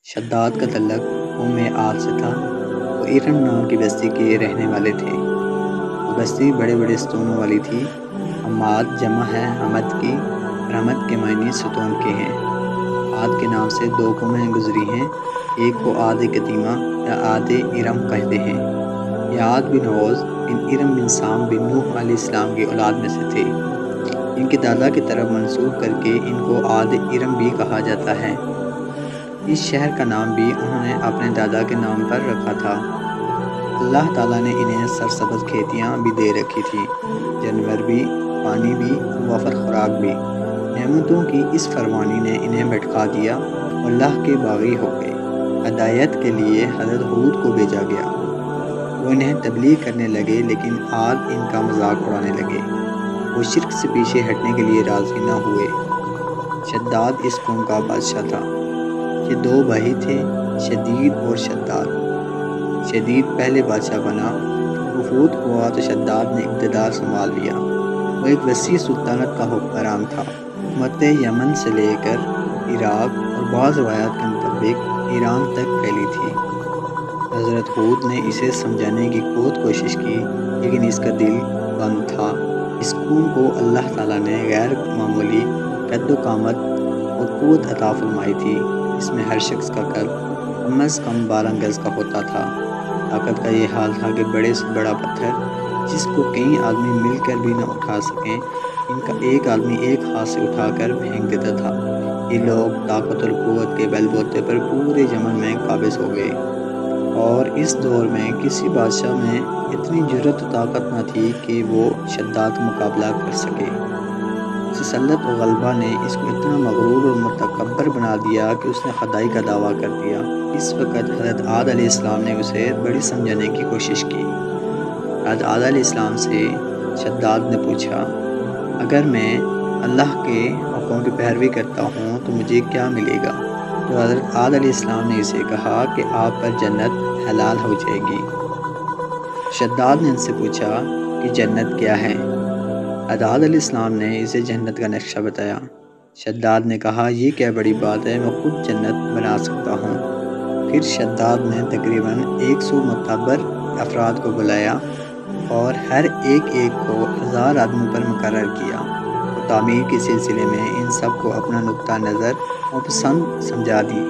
شداد کا تعلق قوم عاد سے تھا۔ وہ ارم نام کی بستی کے رہنے والے تھے۔ وہ بستی بڑے بڑے ستونوں والی تھی۔ حماد جمع ہے حمد کی، اور حمد کے معنی ستون کے ہیں۔ عاد کے نام سے دو قومیں گزری ہیں، ایک کو عاد قدیمہ یا عاد ارم کہتے ہیں۔ یہ عاد بن عوز بن ارم بن سام بن نوح علیہ السلام کی اولاد میں سے تھے۔ ان کے دادا کی طرف منسوب کر کے ان کو عاد ارم بھی کہا جاتا ہے۔ اس شہر کا نام بھی انہوں نے اپنے دادا کے نام پر رکھا تھا۔ اللہ تعالیٰ نے انہیں سرسبز کھیتیاں بھی دے رکھی تھی، جانور بھی، پانی بھی، وفر خوراک بھی۔ نعمتوں کی اس فراوانی نے انہیں بھٹکا دیا اور اللہ کے باغی ہو گئے۔ ہدایت کے لیے حضرت ہود کو بھیجا گیا۔ وہ انہیں تبلیغ کرنے لگے، لیکن عاد ان کا مذاق اڑانے لگے۔ وہ شرک سے پیچھے ہٹنے کے لیے راضی نہ ہوئے۔ شداد اس قوم کا بادشاہ تھا۔ یہ دو بھائی تھے، شدید اور شداد۔ شدید پہلے بادشاہ بنا۔ وہ فوت ہوا تو شداد نے اقتدار سنبھال لیا۔ وہ ایک وسیع سلطنت کا حکمران تھا۔ حکومت یمن سے لے کر عراق اور بعض روایات کے مطابق ایران تک پھیلی تھی۔ حضرت ہود نے اسے سمجھانے کی بہت کوشش کی، لیکن اس کا دل بند تھا۔ اس قوم کو اللہ تعالیٰ نے غیر معمولی قد و قامت اور قوت عطا فرمائی تھی۔ اس میں ہر شخص کا قد کم از کم 12 گز کا ہوتا تھا۔ طاقت کا یہ حال تھا کہ بڑے سے بڑا پتھر جس کو کئی آدمی مل کر بھی نہ اٹھا سکیں، ان کا ایک آدمی ایک ہاتھ سے اٹھا کر پھینک دیتا تھا۔ یہ لوگ طاقت اور قوت کے بل بوتے پر پورے یمن میں قابض ہو گئے، اور اس دور میں کسی بادشاہ میں اتنی جرأت و طاقت نہ تھی کہ وہ شداد کا مقابلہ کر سکے۔ تسلط و غلبہ نے اس کو اتنا مغرور اور متکبر بنا دیا کہ اس نے خدائی کا دعویٰ کر دیا۔ اس وقت حضرت عاد علیہ السلام نے اسے بڑی سمجھانے کی کوشش کی۔ حضرت عاد علیہ السلام سے شداد نے پوچھا، اگر میں اللہ کے حکم کی پیروی کرتا ہوں تو مجھے کیا ملے گا؟ تو حضرت عاد علیہ السلام نے اسے کہا کہ آپ پر جنت حلال ہو جائے گی۔ شداد نے ان سے پوچھا کہ جنت کیا ہے؟ حضرت عاد علیہ السلام نے اسے جنت کا نقشہ بتایا۔ شداد نے کہا، یہ کیا بڑی بات ہے، میں خود جنت بنا سکتا ہوں۔ پھر شداد نے تقریباً 100 معتبر افراد کو بلایا اور ہر ایک کو 1000 آدمیوں پر مقرر کیا۔ وہ تعمیر کے سلسلے میں ان سب کو اپنا نقطہ نظر اور پسند سمجھا دی۔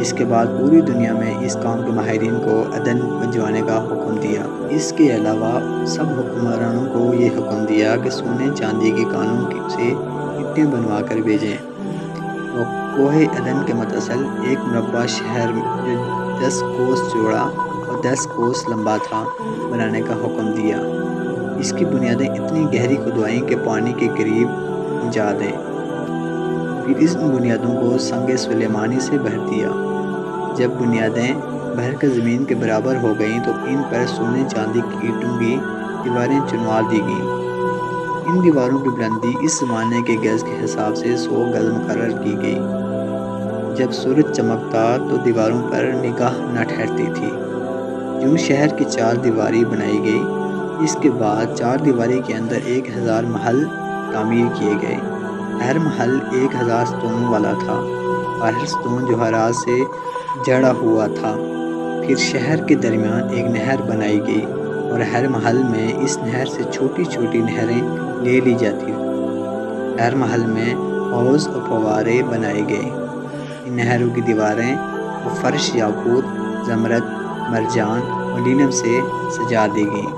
اس کے بعد پوری دنیا میں اس کام کے ماہرین کو عدن بھجوانے کا حکم دیا۔ اس کے علاوہ سب حکمرانوں کو یہ حکم دیا کہ سونے چاندی کے کانوں سے اینٹیں بنوا کر بھیجیں۔ وہ کوہ عدن کے متصل ایک مربع شہر جو 10 کوس چوڑا اور 10 کوس لمبا تھا بنانے کا حکم دیا۔ اس کی بنیادیں اتنی گہری کھدوائیں کہ پانی کے قریب پہنچا دیں۔ پھر اس بنیادوں کو سنگ سلیمانی سے بھر دیا۔ جب بنیادیں بھر کر زمین کے برابر ہو گئیں تو ان پر سونے چاندی کی اینٹوں کی دیواریں چنوا دی گئیں۔ ان دیواروں کی بلندی اس زمانے کے گز کے حساب سے 100 گز مقرر کی گئی۔ جب سورج چمکتا تو دیواروں پر نگاہ نہ ٹھہرتی تھی۔ یوں شہر کی 4 دیواری بنائی گئی۔ اس کے بعد 4 دیواری کے اندر 1000 محل تعمیر کیے گئے۔ ہر محل 1000 ستونوں والا تھا، اور ہر ستون جوہرات سے جڑا ہوا تھا۔ پھر شہر کے درمیان ایک نہر بنائی گئی، اور ہر محل میں اس نہر سے چھوٹی چھوٹی نہریں لے لی جاتی۔ ہر محل میں حوض اور فوارے بنائے گئے۔ ان نہروں کی دیواریں و فرش یاقوت، زمرد، مرجان اور نیلم سے سجا دی گئیں۔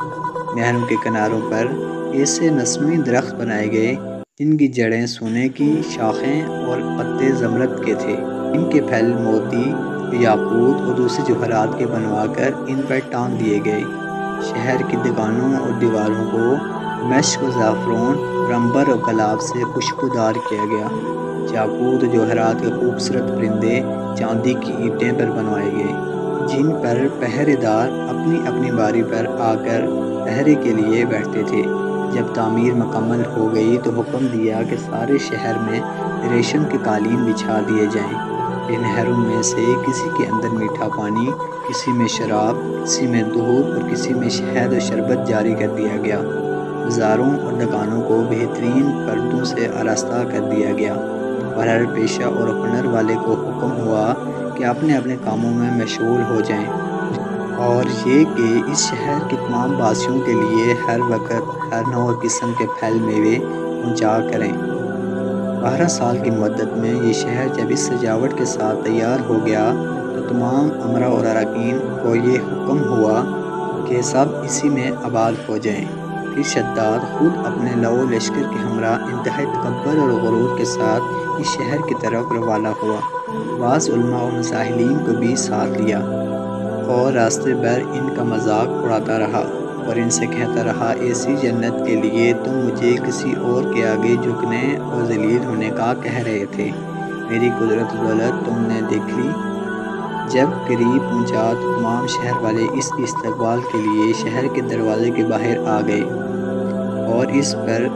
نہروں کے کناروں پر ایسے مصنوعی درخت بنائے گئے جن کی جڑیں سونے کی، شاخیں اور پتے زمرد کے تھے۔ ان کے پھل موتی، یاقوت اور دوسرے جوہرات کے بنوا کر ان پر ٹانگ دیے گئے۔ شہر کی دکانوں اور دیواروں کو مشک و زعفران اور عنبر اور گلاب سے خوشبودار کیا گیا۔ یاقوت اور جوہرات کے خوبصورت پرندے چاندی کی اینٹیں پر بنوائے گئے، جن پر پہرے دار اپنی اپنی باری پر آ کر پہرے کے لیے بیٹھتے تھے۔ جب تعمیر مکمل ہو گئی تو حکم دیا کہ سارے شہر میں ریشم کے قالین بچھا دیے جائیں۔ ان نہروں میں سے کسی کے اندر میٹھا پانی، کسی میں شراب، کسی میں دودھ اور کسی میں شہد و شربت جاری کر دیا گیا۔ بازاروں اور دکانوں کو بہترین پردوں سے آراستہ کر دیا گیا، اور ہر پیشہ اور ہنر والے کو حکم ہوا کہ اپنے اپنے کاموں میں مشغول ہو جائیں، اور یہ کہ اس شہر کے تمام باسیوں کے لیے ہر وقت ہر نوع قسم کے پھل میوے پہنچا کریں۔ 12 سال کی مدت میں یہ شہر جب اس سجاوٹ کے ساتھ تیار ہو گیا تو تمام امراء اور اراکین کو یہ حکم ہوا کہ سب اسی میں آباد ہو جائیں۔ پھر شداد خود اپنے لو لشکر کے ہمراہ انتہائی تکبر اور غرور کے ساتھ اس شہر کی طرف روانہ ہوا۔ بعض علماء و مزاحلین کو بھی ساتھ لیا اور راستے بھر ان کا مذاق اڑاتا رہا اور ان سے کہتا رہا، ایسی جنت کے لیے تم مجھے کسی اور کے آگے جھکنے اور ذلیل ہونے کا کہہ رہے تھے، میری قدرت و دولت تم نے دیکھ لی۔ جب قریب پہنچا تو تمام شہر والے اس کی استقبال کے لیے شہر کے دروازے کے باہر آ گئے اور اس پر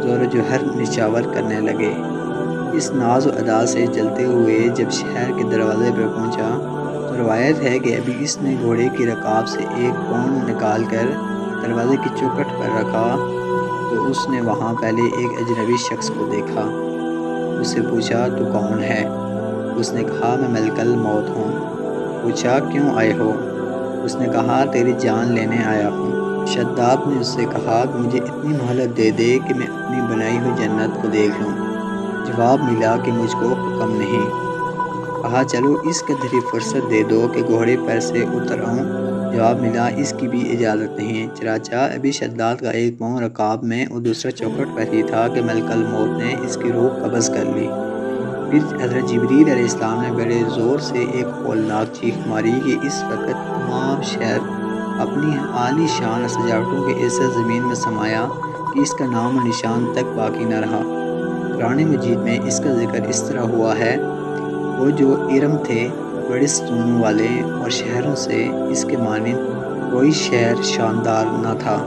زور و جوہر نچاور کرنے لگے۔ اس ناز و ادا سے جلتے ہوئے جب شہر کے دروازے پر پہنچا تو روایت ہے کہ ابھی اس نے گھوڑے کی رکاب سے ایک پونڈ نکال کر دروازے کی چوکھٹ پر رکھا تو اس نے وہاں پہلے ایک اجنبی شخص کو دیکھا۔ اس سے پوچھا، تو کون ہے؟ اس نے کہا، میں ملک الموت ہوں۔ پوچھا، کیوں آئے ہو؟ اس نے کہا، تیری جان لینے آیا ہوں۔ شداد نے اس سے کہا کہ مجھے اتنی مہلت دے دے کہ میں اپنی بنائی ہوئی جنت کو دیکھ لوں۔ جواب ملا کہ مجھ کو حکم نہیں۔ کہا، چلو اس قدر ہی فرصت دے دو کہ گھوڑے پر سے اتر آؤں۔ جواب ملا، اس کی بھی اجازت نہیں۔ چنانچہ ابھی شداد کا ایک پاؤں رکاب میں اور دوسرا چوکھٹ پر ہی تھا کہ ملک الموت نے اس کی روح قبض کر لی۔ پھر حضرت جبریل علیہ السلام نے بڑے زور سے ایک ہولناک چیخ ماری کہ اس وقت تمام شہر اپنی عالی شان سجاوٹوں کے ایسے زمین میں سمایا کہ اس کا نام و نشان تک باقی نہ رہا۔ قرآن مجید میں اس کا ذکر اس طرح ہوا ہے، وہ جو ارم تھے بڑے ستونوں والے اور شہروں سے اس کے مانند کوئی شہر شاندار نہ تھا۔